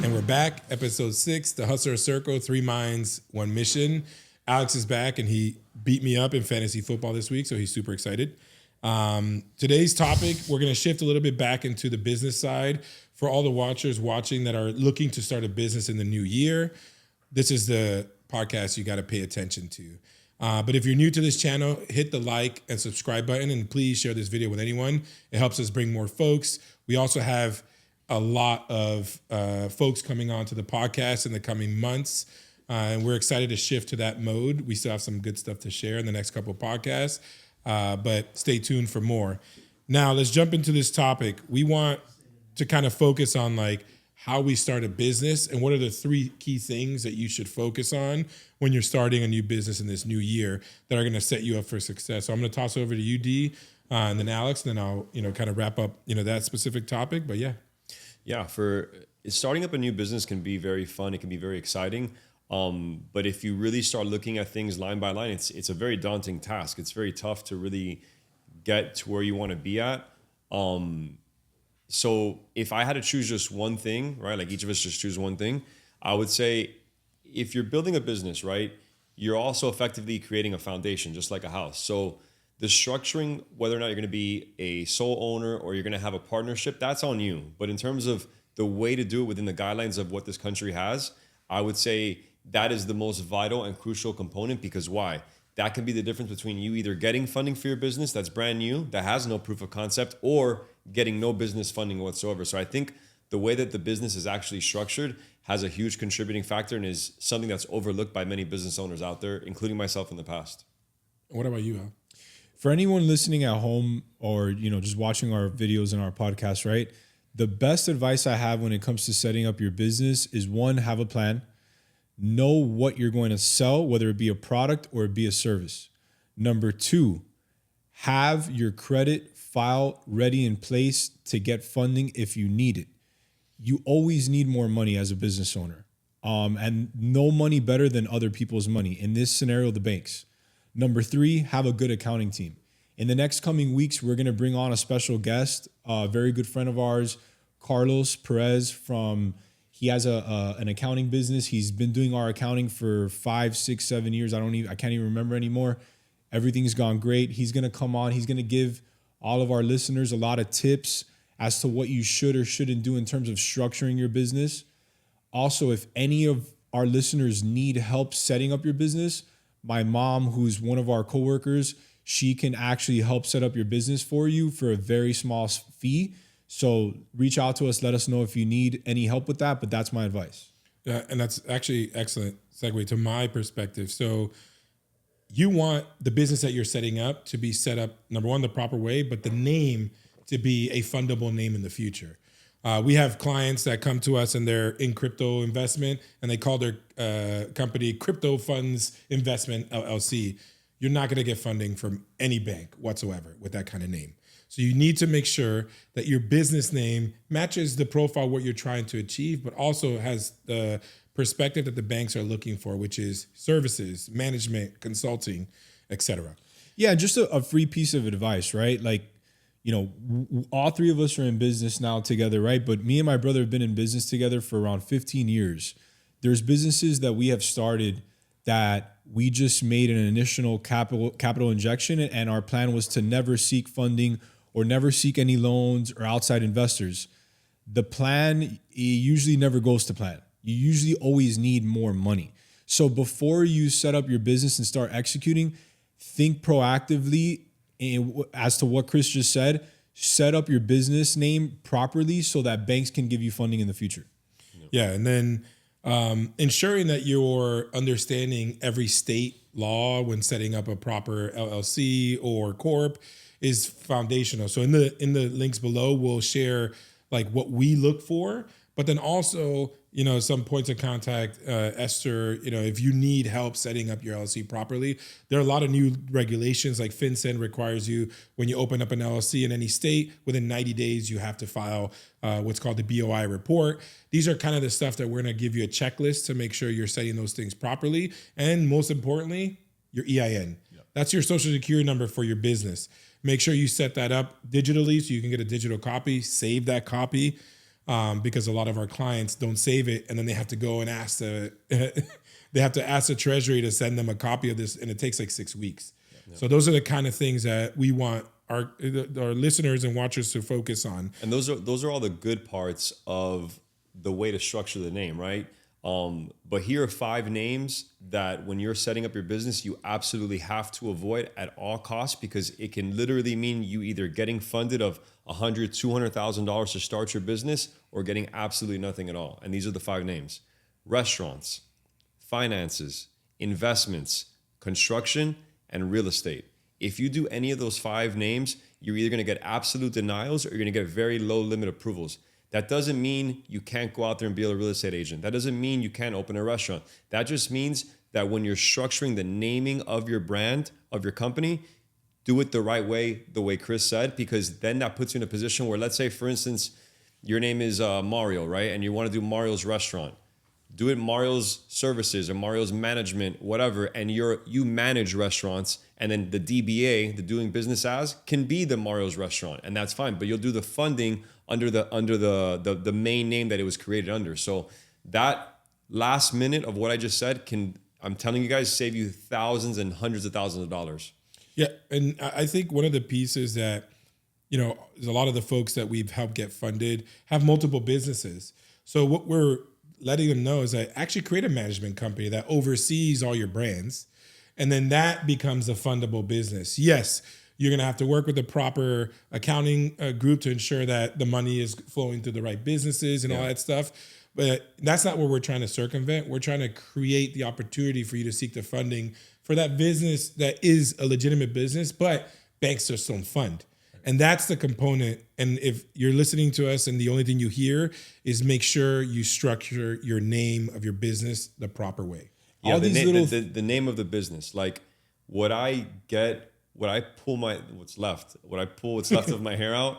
And we're back, episode 6, The Hustler Circle, 3 minds, 1 mission. Alex is back, and he beat me up in fantasy football this week, so he's super excited. Today's topic, we're going to shift a little bit back into the business side for all the watchers watching that are looking to start a business in the new year. This is the podcast you got to pay attention to. But if you're new to this channel, hit the like and subscribe button, and please share this video with anyone. It helps us bring more folks. We also have a lot of folks coming on to the podcast in the coming months, and we're excited to shift to that mode. We still have some good stuff to share in the next couple of podcasts, but stay tuned for more. Now, let's jump into this topic. We want to kind of focus on like how we start a business and what are the 3 key things that you should focus on when you're starting a new business in this new year that are going to set you up for success. So I'm going to toss over to you, D, and then Alex, and then I'll kind of wrap up that specific topic. But yeah, for starting up a new business can be very fun. It can be very exciting. But if you really start looking at things line by line, it's a very daunting task. It's very tough to really get to where you want to be at. So if I had to choose just one thing, right, like each of us just choose one thing, I would say if you're building a business, right, you're also effectively creating a foundation, just like a house. So the structuring, whether or not you're going to be a sole owner or you're going to have a partnership, that's on you. But in terms of the way to do it within the guidelines of what this country has, I would say that is the most vital and crucial component. Because why? That can be the difference between you either getting funding for your business that's brand new, that has no proof of concept, or getting no business funding whatsoever. So I think the way that the business is actually structured has a huge contributing factor and is something that's overlooked by many business owners out there, including myself in the past. what about you, Al? For anyone listening at home or, just watching our videos and our podcast, right? The best advice I have when it comes to setting up your business is 1, have a plan. Know what you're going to sell, whether it be a product or it be a service. Number 2, have your credit file ready in place to get funding if you need it. You always need more money as a business owner. And no money better than other people's money. In this scenario, the banks. Number 3, have a good accounting team. In the next coming weeks, we're going to bring on a special guest, a very good friend of ours, Carlos Perez he has an accounting business. He's been doing our accounting for 5, 6, 7 years. I can't even remember anymore. Everything's gone great. He's going to come on. He's going to give all of our listeners a lot of tips as to what you should or shouldn't do in terms of structuring your business. Also, if any of our listeners need help setting up your business, my mom, who's one of our coworkers, she can actually help set up your business for you for a very small fee. So reach out to us. Let us know if you need any help with that. But that's my advice. Yeah, and that's actually excellent segue to my perspective. So you want the business that you're setting up to be set up, number 1, the proper way, but the name to be a fundable name in the future. We have clients that come to us and they're in crypto investment and they call their company Crypto Funds Investment LLC. You're not going to get funding from any bank whatsoever with that kind of name. So you need to make sure that your business name matches the profile, what you're trying to achieve, but also has the perspective that the banks are looking for, which is services, management, consulting, etc. Yeah, just a free piece of advice, right? Like, all 3 of us are in business now together, right? But me and my brother have been in business together for around 15 years. There's businesses that we have started that we just made an initial capital injection, and our plan was to never seek funding or never seek any loans or outside investors. The plan usually never goes to plan. You usually always need more money. So before you set up your business and start executing, think proactively as to what Chris just said. Set up your business name properly so that banks can give you funding in the future. Yeah, and then ensuring that you're understanding every state law when setting up a proper LLC or corp is foundational. So in the links below, we'll share like what we look for, but then also, some points of contact, Esther, if you need help setting up your LLC properly. There are a lot of new regulations, like FinCEN requires you, when you open up an LLC in any state, within 90 days, you have to file what's called the BOI report. These are kind of the stuff that we're going to give you a checklist to make sure you're setting those things properly. And most importantly, your EIN. Yep. That's your social security number for your business. Make sure you set that up digitally so you can get a digital copy, save that copy. because a lot of our clients don't save it, and then they have to go and ask the they have to ask the treasury to send them a copy of this, and it takes like 6 weeks. So those are the kind of things that we want our listeners and watchers to focus on. And those are all the good parts of the way to structure the name, right? But here are 5 names that when you're setting up your business, you absolutely have to avoid at all costs, because it can literally mean you either getting funded of $100,000, $200,000 to start your business, or getting absolutely nothing at all. And these are the 5 names: restaurants, finances, investments, construction, and real estate. If you do any of those 5 names, you're either going to get absolute denials or you're going to get very low limit approvals. That doesn't mean you can't go out there and be a real estate agent. That doesn't mean you can't open a restaurant. That just means that when you're structuring the naming of your brand, of your company, do it the right way, the way Chris said, because then that puts you in a position where, let's say, for instance, your name is Mario, right? And you want to do Mario's restaurant. Do it Mario's Services or Mario's Management, whatever, and you manage restaurants, and then the DBA, the doing business as, can be the Mario's Restaurant, and that's fine. But you'll do the funding under the main name that it was created under. So that last minute of what I just said can, I'm telling you guys, save you thousands and hundreds of thousands of dollars. Yeah, and I think one of the pieces that, a lot of the folks that we've helped get funded have multiple businesses. So what we're letting them know is that actually create a management company that oversees all your brands, and then that becomes a fundable business. Yes, you're going to have to work with the proper accounting group to ensure that the money is flowing to the right businesses and all that stuff. But that's not what we're trying to circumvent. We're trying to create the opportunity for you to seek the funding for that business that is a legitimate business, but banks just don't fund. And that's the component. And if you're listening to us and the only thing you hear is, make sure you structure your name of your business the proper way. Yeah, the name of the business. Like what I pull what's left of my hair out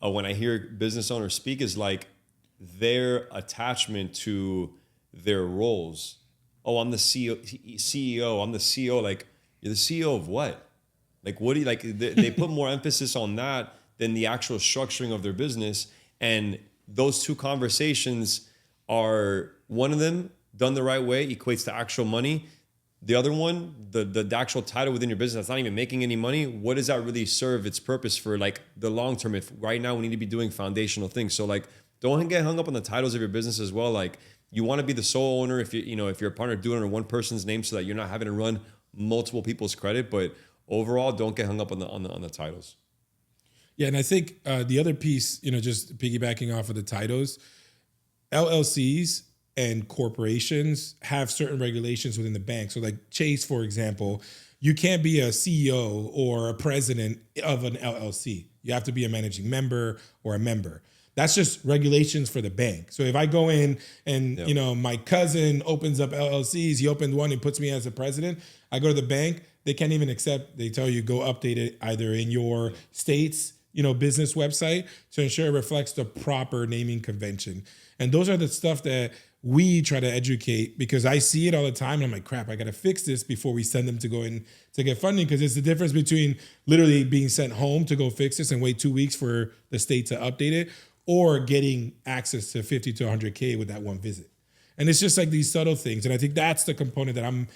when I hear business owners speak is like their attachment to their roles. Oh, I'm the CEO. I'm the CEO. Like, you're the CEO of what? Like, what do you like? They put more emphasis on that than the actual structuring of their business. And those two conversations are, one of them done the right way equates to actual money. The other one, the actual title within your business that's not even making any money, what does that really serve its purpose for, like, the long term? If right now we need to be doing foundational things. So like, don't get hung up on the titles of your business as well. Like, you want to be the sole owner if if you're a partner, do it under one person's name so that you're not having to run multiple people's credit. But overall, don't get hung up on the titles. Yeah, and I think the other piece, just piggybacking off of the titles, LLCs and corporations have certain regulations within the bank. So like Chase, for example, you can't be a CEO or a president of an LLC. You have to be a managing member or a member. That's just regulations for the bank. So if I go in and, my cousin opens up LLCs, he opened one and puts me as a president, I go to the bank, they can't even accept, they tell you go update it either in your state's, business website to ensure it reflects the proper naming convention. And those are the stuff that we try to educate, because I see it all the time and I'm like, crap, I got to fix this before we send them to go in to get funding, because it's the difference between literally being sent home to go fix this and wait 2 weeks for the state to update it, or getting access to 50 to 100K with that one visit. And it's just like these subtle things. And I think that's the component that I'm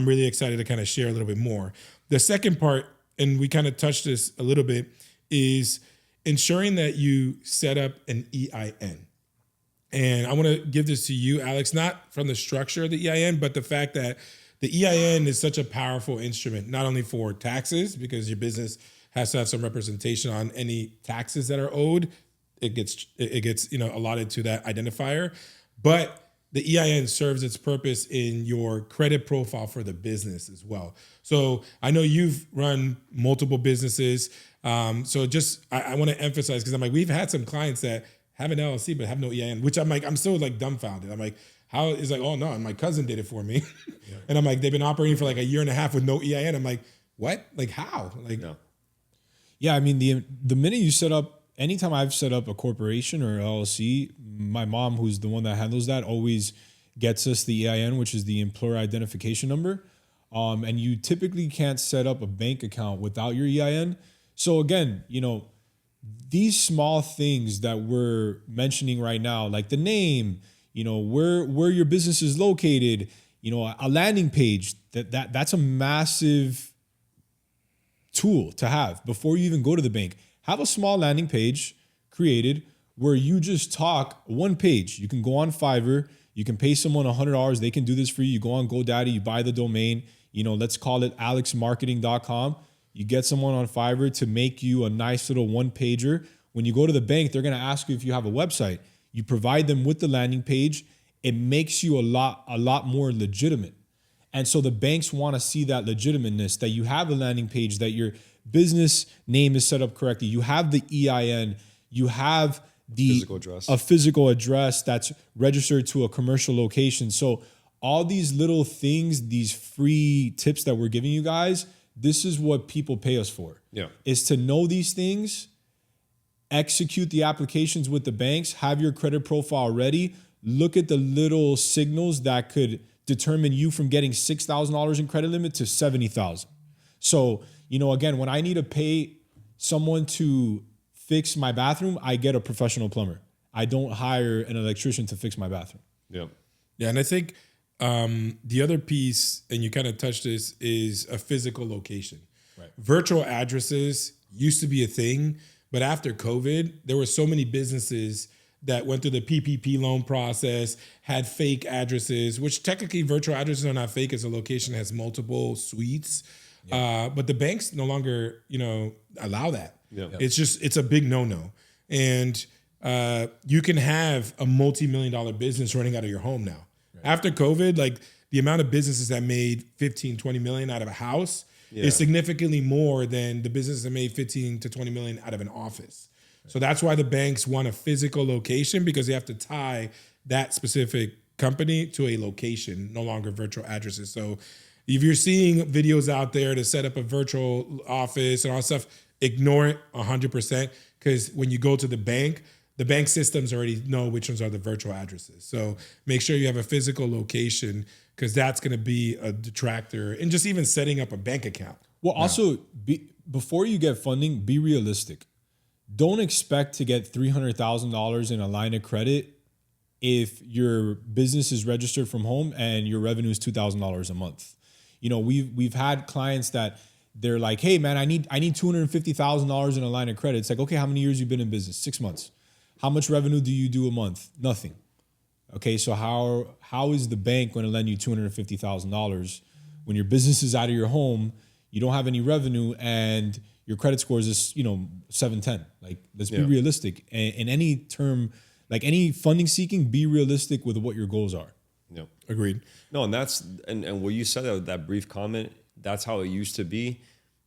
really excited to kind of share a little bit more. The second part, and we kind of touched this a little bit, is ensuring that you set up an EIN. And I want to give this to you, Alex, not from the structure of the EIN, but the fact that the EIN is such a powerful instrument, not only for taxes, because your business has to have some representation on any taxes that are owed. It gets allotted to that identifier, but the EIN serves its purpose in your credit profile for the business as well. So I know you've run multiple businesses. So just I want to emphasize, because I'm like, we've had some clients that have an LLC but have no EIN, which I'm still like dumbfounded. I'm like, how is like, oh no, and my cousin did it for me. Yeah. And I'm like, they've been operating for like a year and a half with no EIN. I'm like, what? Like how? Like, no. Yeah, I mean, the minute you set up, anytime I've set up a corporation or LLC, my mom, who's the one that handles that, always gets us the EIN, which is the employer identification number. And you typically can't set up a bank account without your EIN. So again, these small things that we're mentioning right now, like the name, where your business is located, a landing page, that's a massive tool to have before you even go to the bank. Have a small landing page created where you just talk one page. You can go on Fiverr, you can pay someone $100. They can do this for you. You go on GoDaddy, you buy the domain, let's call it alexmarketing.com. You get someone on Fiverr to make you a nice little one pager. When you go to the bank, they're going to ask you if you have a website. You provide them with the landing page. It makes you a lot more legitimate. And so the banks want to see that legitimateness, that you have a landing page, that your business name is set up correctly. You have the EIN, you have a physical address that's registered to a commercial location. So all these little things, these free tips that we're giving you guys, this is what people pay us for. Yeah. Is to know these things, execute the applications with the banks, have your credit profile ready, look at the little signals that could determine you from getting $6,000 in credit limit to $70,000. So, again, when I need to pay someone to fix my bathroom, I get a professional plumber. I don't hire an electrician to fix my bathroom. Yeah. Yeah. And I think the other piece, and you kind of touched this, is a physical location. Right. Virtual addresses used to be a thing, but after COVID, there were so many businesses that went through the PPP loan process, had fake addresses, which technically virtual addresses are not fake as a location has multiple suites. Yeah. But the banks no longer, allow that. Yeah. It's a big no-no. And you can have a multi-million-dollar business running out of your home now. Right. After COVID, like the amount of businesses that made 15, 20 million out of a house is significantly more than the businesses that made 15 to 20 million out of an office. So that's why the banks want a physical location, because they have to tie that specific company to a location, no longer virtual addresses. So if you're seeing videos out there to set up a virtual office and all that stuff, ignore it 100%, because when you go to the bank systems already know which ones are the virtual addresses. So make sure you have a physical location, because that's going to be a detractor. And just even setting up a bank account. Well, also, before you get funding, be realistic. Don't expect to get $300,000 in a line of credit if your business is registered from home and your revenue is $2,000 a month. We've had clients that they're like, "Hey man, I need $250,000 in a line of credit." It's like, "Okay, how many years you been in business?" 6 months. How much revenue do you do a month? Nothing. Okay, so how is the bank going to lend you $250,000 when your business is out of your home, you don't have any revenue, and your credit score is 710? Like, let's be realistic. And in any term, like any funding seeking, be realistic with what your goals are. Yeah. Agreed. No, and what you said, that brief comment, that's how it used to be.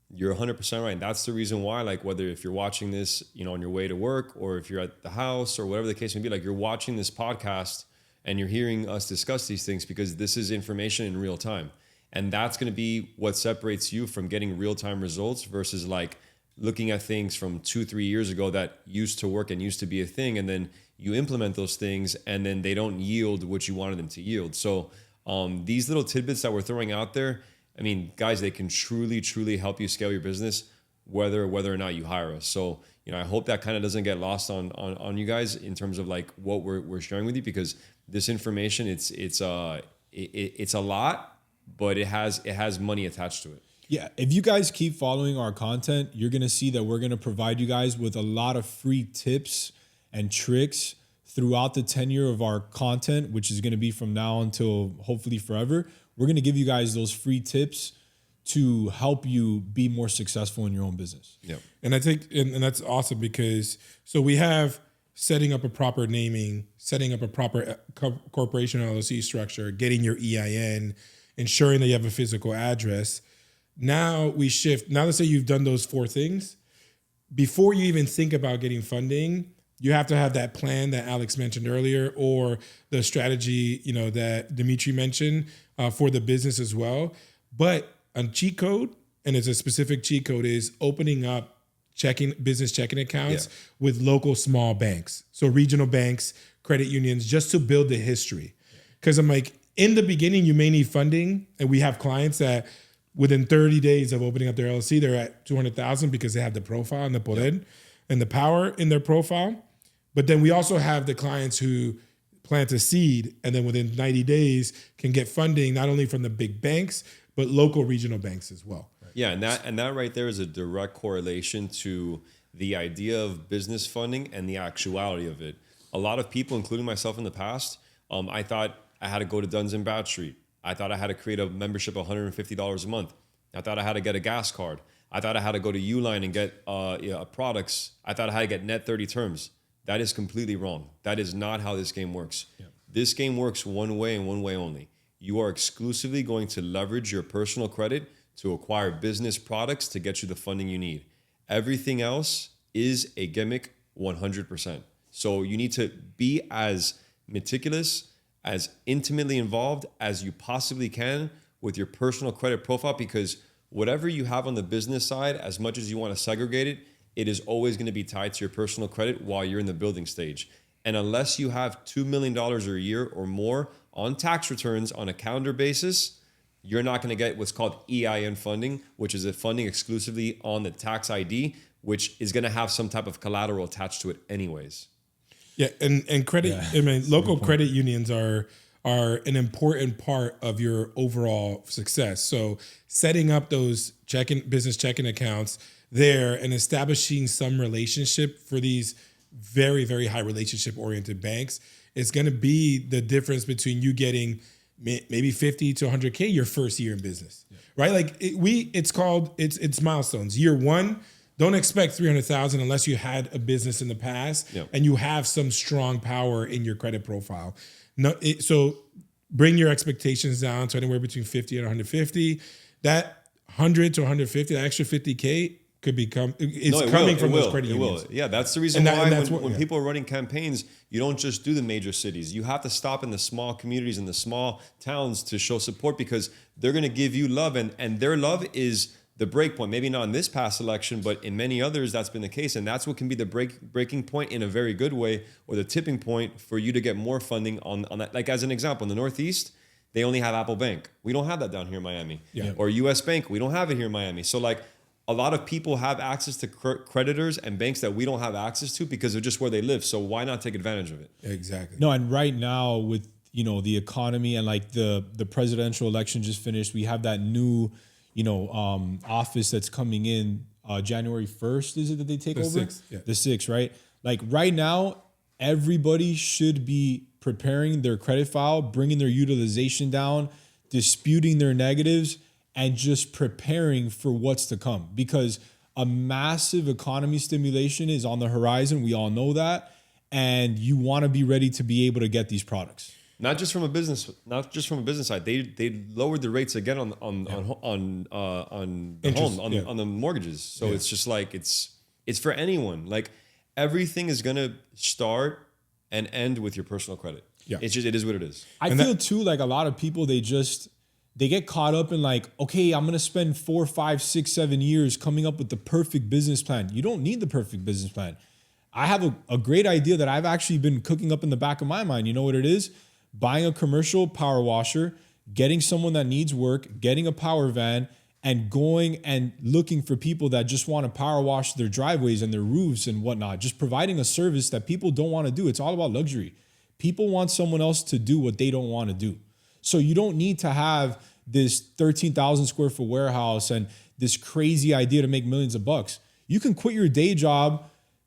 You're 100% right. And that's the reason why, like, whether if you're watching this, on your way to work, or if you're at the house, or whatever the case may be, like, you're watching this podcast and you're hearing us discuss these things, because this is information in real time. And that's going to be what separates you from getting real-time results versus like looking at things from 2-3 years ago that used to work and used to be a thing. And then you implement those things and then they don't yield what you wanted them to yield. So these little tidbits that we're throwing out there, I mean, guys, they can truly, truly help you scale your business, whether or not you hire us. So, I hope that kind of doesn't get lost on you guys in terms of like what we're sharing with you, because this information, it's a lot, but it has money attached to it. Yeah, if you guys keep following our content, you're going to see that we're going to provide you guys with a lot of free tips and tricks throughout the tenure of our content, which is going to be from now until hopefully forever. We're going to give you guys those free tips to help you be more successful in your own business. Yeah. And I think, and that's awesome, because so we have setting up a proper naming, setting up a proper corporation LLC structure, getting your EIN, ensuring that you have a physical address. Now we shift. Now let's say you've done those 4 things. Before you even think about getting funding, you have to have that plan that Alex mentioned earlier, or the strategy, that Dimitri mentioned for the business as well. But a cheat code, and it's a specific cheat code, is opening up business checking accounts with local small banks. So regional banks, credit unions, just to build the history. Because I'm like, in the beginning, you may need funding. And we have clients that within 30 days of opening up their LLC, they're at 200,000 because they have the profile and the poder. and the power in their profile. But then we also have the clients who plant a seed and then within 90 days can get funding not only from the big banks, but local regional banks as well. Yeah, and that right there is a direct correlation to the idea of business funding and the actuality of it. A lot of people, including myself in the past, I thought I had to go to Duns and Bradstreet. I thought I had to create a membership of $150 a month. I thought I had to get a gas card. I thought I had to go to Uline and get products. I thought I had to get net 30 terms. That is completely wrong. That is not how this game works. Yeah. This game works one way and one way only. You are exclusively going to leverage your personal credit to acquire business products to get you the funding you need. Everything else is a gimmick 100%. So you need to be as meticulous, as intimately involved as you possibly can with your personal credit profile, because whatever you have on the business side, as much as you want to segregate it, it is always going to be tied to your personal credit while you're in the building stage. And unless you have $2 million a year or more on tax returns on a calendar basis, you're not going to get what's called EIN funding, which is a funding exclusively on the tax ID, which is going to have some type of collateral attached to it anyways. Yeah, and credit. Yeah. I mean, local credit unions are an important part of your overall success. So setting up those business checking accounts there and establishing some relationship for these very, very high relationship oriented banks is going to be the difference between you getting maybe 50 to 100K your first year in business, right? Like it's milestones. Year one, don't expect 300,000 unless you had a business in the past and you have some strong power in your credit profile. So bring your expectations down to anywhere between 50 and 150. That 100 to 150, that extra 50K could become coming from those credit unions. Yeah, that's the reason why when people are running campaigns, you don't just do the major cities. You have to stop in the small communities and the small towns to show support, because they're going to give you love, and their love is the break point. Maybe not in this past election, but in many others, that's been the case. And that's what can be the breaking point in a very good way, or the tipping point for you to get more funding on that. Like as an example, in the Northeast, they only have Apple Bank. We don't have that down here in Miami. Yeah. Or US Bank, we don't have it here in Miami. So like a lot of people have access to creditors and banks that we don't have access to because of just where they live. So why not take advantage of it? Exactly. No, and right now with the economy and like the presidential election just finished, we have that new office that's coming in January 1st. Is it that they take over? 6th, yeah. The 6th, right? Like right now, everybody should be preparing their credit file, bringing their utilization down, disputing their negatives, and just preparing for what's to come, because a massive economy stimulation is on the horizon. We all know that. And you want to be ready to be able to get these products. Not just from a business side. They lowered the rates again on the mortgages. So it's just like it's for anyone. Like everything is gonna start and end with your personal credit. Yeah, it is what it is. I feel too like a lot of people they get caught up in like, okay, I'm gonna spend 4, 5, 6, 7 years coming up with the perfect business plan. You don't need the perfect business plan. I have a great idea that I've actually been cooking up in the back of my mind. You know what it is? Buying a commercial power washer, getting someone that needs work, getting a power van, and going and looking for people that just want to power wash their driveways and their roofs and whatnot. Just providing a service that people don't want to do. It's all about luxury. People want someone else to do what they don't want to do. So you don't need to have this 13,000 square foot warehouse and this crazy idea to make millions of bucks. You can quit your day job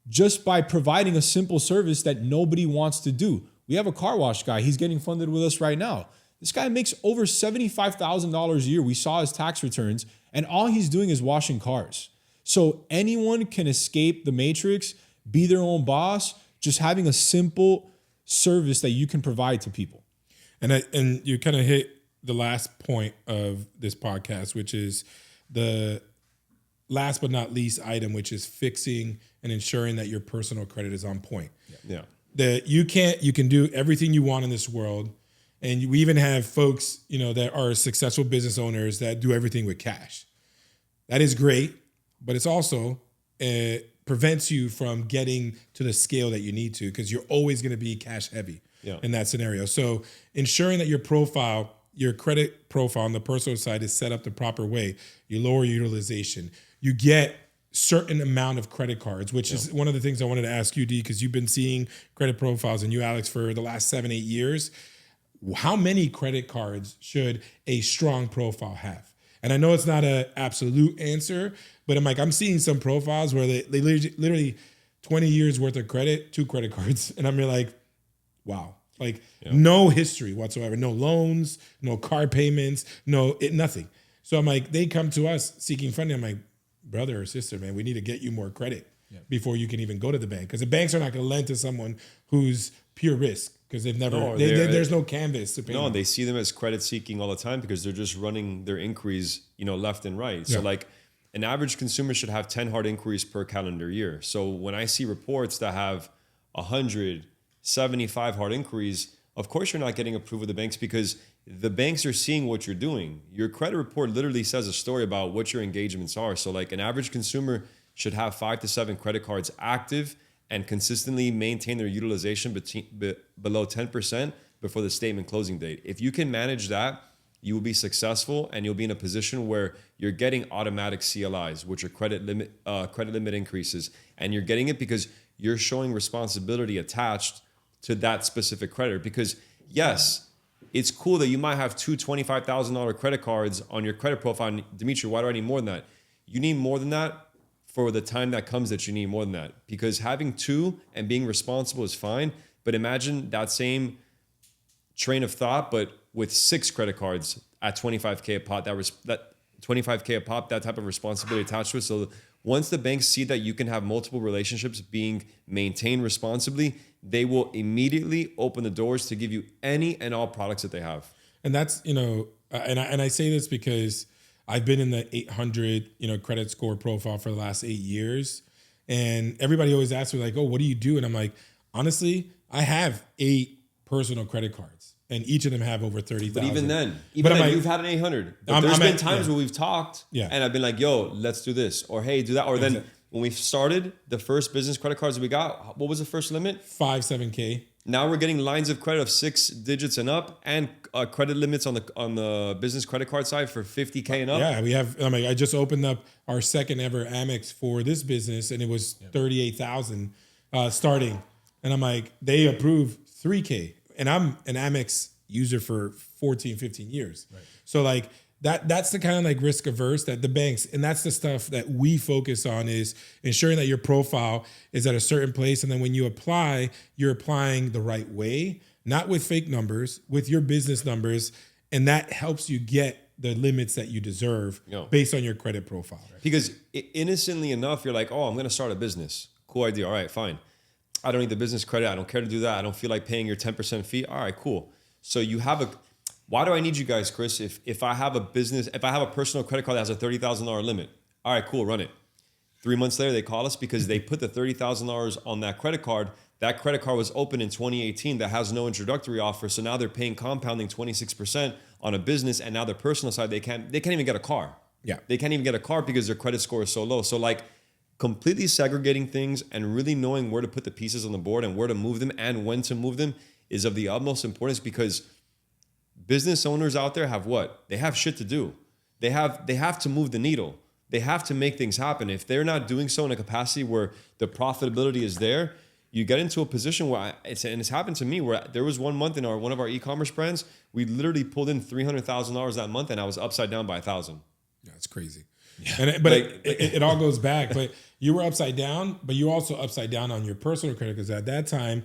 just by providing a simple service that nobody wants to do. We have a car wash guy. He's getting funded with us right now. This guy makes over $75,000 a year. We saw his tax returns, and all he's doing is washing cars. So anyone can escape the matrix, be their own boss, just having a simple service that you can provide to people. And you kind of hit the last point of this podcast, which is the last but not least item, which is fixing and ensuring that your personal credit is on point. Yeah. That you can do everything you want in this world. And we even have folks, that are successful business owners that do everything with cash. That is great, but it's also prevents you from getting to the scale that you need to, because you're always going to be cash heavy in that scenario. So ensuring that your credit profile on the personal side is set up the proper way. You lower utilization. You get certain amount of credit cards, which is one of the things I wanted to ask you, D, because you've been seeing credit profiles, and you, Alex, for the last 7-8 years. How many credit cards should a strong profile have? And I know it's not an absolute answer, but I'm seeing some profiles where they literally 20 years worth of credit, 2 credit cards. And I'm like, wow. Like no history whatsoever, no loans, no car payments, nothing. So I'm like, they come to us seeking funding. I'm like, brother or sister, man, we need to get you more credit before you can even go to the bank. Because the banks are not going to lend to someone who's pure risk, because they've never, there's no canvas to pay. No, they see them as credit seeking all the time because they're just running their inquiries, left and right. So like an average consumer should have 10 hard inquiries per calendar year. So when I see reports that have 175 hard inquiries, of course you're not getting approved with the banks, because the banks are seeing what you're doing. Your credit report literally says a story about what your engagements are. So like an average consumer should have 5 to 7 credit cards active and consistently maintain their utilization below 10% before the statement closing date. If you can manage that, you will be successful, and you'll be in a position where you're getting automatic CLIs, which are credit limit increases. And you're getting it because you're showing responsibility attached to that specific creditor. Because yes, it's cool that you might have 2 $25,000 credit cards on your credit profile. And Dimitri, why do I need more than that? You need more than that for the time that comes that you need more than that. Because having 2 and being responsible is fine. But imagine that same train of thought, but with 6 credit cards at $25K a pop, that $25K a pop, that type of responsibility attached to it. So once the banks see that you can have multiple relationships being maintained responsibly, they will immediately open the doors to give you any and all products that they have. And that's, and I say this because I've been in the 800, credit score profile for the last 8 years. And everybody always asks me like, oh, what do you do? And I'm like, honestly, I have 8 personal credit cards, and each of them have over 30,000. But even then, you've had an 800. But there's been times where we've talked and I've been like, yo, let's do this, or hey, do that. Or then when we started the first business credit cards that we got, what was the first limit? 7K. Now we're getting lines of credit of 6 digits and up, and credit limits on the business credit card side for 50K and up. Yeah, we have. I just opened up our second ever Amex for this business, and it was 38,000 starting. And I'm like, they approved 3K, and I'm an Amex user for 14, 15 years. Right. So like that's the kind of like risk averse that the banks, and that's the stuff that we focus on, is ensuring that your profile is at a certain place. And then when you apply, you're applying the right way, not with fake numbers, with your business numbers. And that helps you get the limits that you deserve based on your credit profile. Right? Because innocently enough, you're like, oh, I'm going to start a business. Cool idea. All right, fine. I don't need the business credit. I don't care to do that. I don't feel like paying your 10% fee. All right, cool. So you have why do I need you guys, Chris? If I have a personal credit card that has a $30,000 limit, all right, cool, run it. 3 months later, they call us because they put the $30,000 on that credit card. That credit card was open in 2018 that has no introductory offer. So now they're paying compounding 26% on a business, and now their personal side, they can't even get a car. Yeah. They can't even get a car because their credit score is so low. So like completely segregating things and really knowing where to put the pieces on the board and where to move them and when to move them is of the utmost importance, because business owners out there have what? They have shit to do. They have to move the needle. They have to make things happen. If they're not doing so in a capacity where the profitability is there, you get into a position where it's happened to me, where there was 1 month in one of our e-commerce brands, we literally pulled in $300,000 that month, and I was upside down by 1,000. Yeah, it's crazy. Yeah. But it all goes back. But you were upside down, but you were also upside down on your personal credit, because at that time,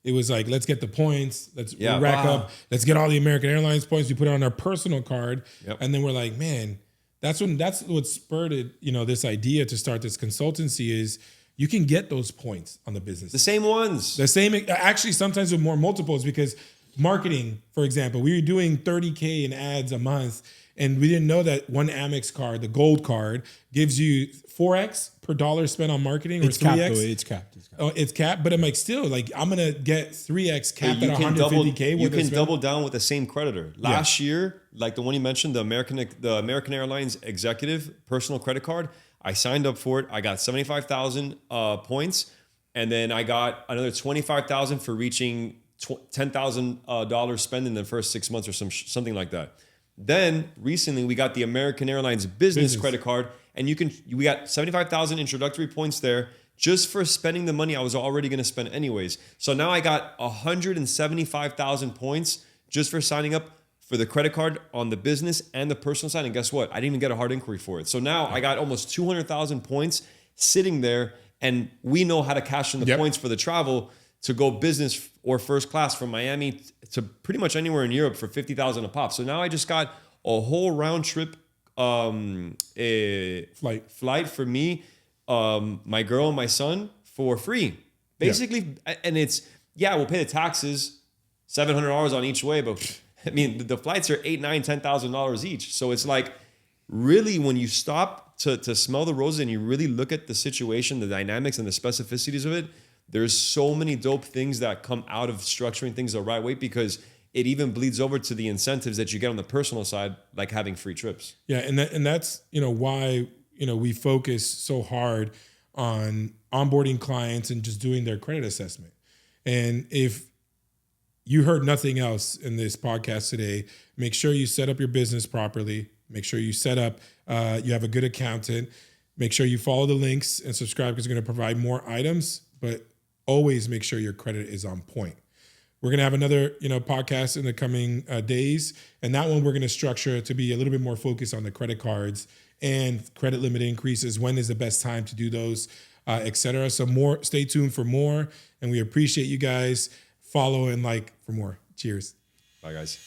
it was like, let's get the points. Let's rack up. Let's get all the American Airlines points. We put it on our personal card. Yep. And then we're like, man, that's what spurred it, this idea to start this consultancy is you can get those points on the business. The same ones. The same, actually sometimes with more multiples, because marketing, for example, we were doing 30K in ads a month, and we didn't know that one Amex card, the gold card, gives you 4x per dollar spent on marketing, or 3x. It's capped. Oh, it's capped, but I'm like, still, like, I'm gonna get 3x capped at 150K. You can double down with the same creditor. Last year, like the one you mentioned, the American Airlines executive personal credit card, I signed up for it. I got 75,000 points, and then I got another 25,000 for reaching $10,000 spent in the first 6 months or something like that. Then recently we got the American Airlines business credit card, And we got 75,000 introductory points there just for spending the money I was already going to spend anyways. So now I got 175,000 points just for signing up for the credit card on the business and the personal side. And guess what? I didn't even get a hard inquiry for it. So now I got almost 200,000 points sitting there, and we know how to cash in the points for the travel to go business or first class from Miami to pretty much anywhere in Europe for 50,000 a pop. So now I just got a whole round trip flight for me, my girl and my son for free. Basically, and it's, we'll pay the taxes, $700 on each way, but I mean, the flights are $8,000, $9,000, $10,000 each. So it's like, really, when you stop to smell the roses and you really look at the situation, the dynamics and the specificities of it, there's so many dope things that come out of structuring things the right way, because it even bleeds over to the incentives that you get on the personal side, like having free trips. Yeah, and that's why we focus so hard on onboarding clients and just doing their credit assessment. And if you heard nothing else in this podcast today, make sure you set up your business properly. Make sure you set up, you have a good accountant. Make sure you follow the links and subscribe, because we're going to provide more items, but always make sure your credit is on point. We're going to have another, podcast in the coming days. And that one we're going to structure to be a little bit more focused on the credit cards and credit limit increases. When is the best time to do those, et cetera. So stay tuned for more. And we appreciate you guys. Follow and like for more. Cheers. Bye, guys.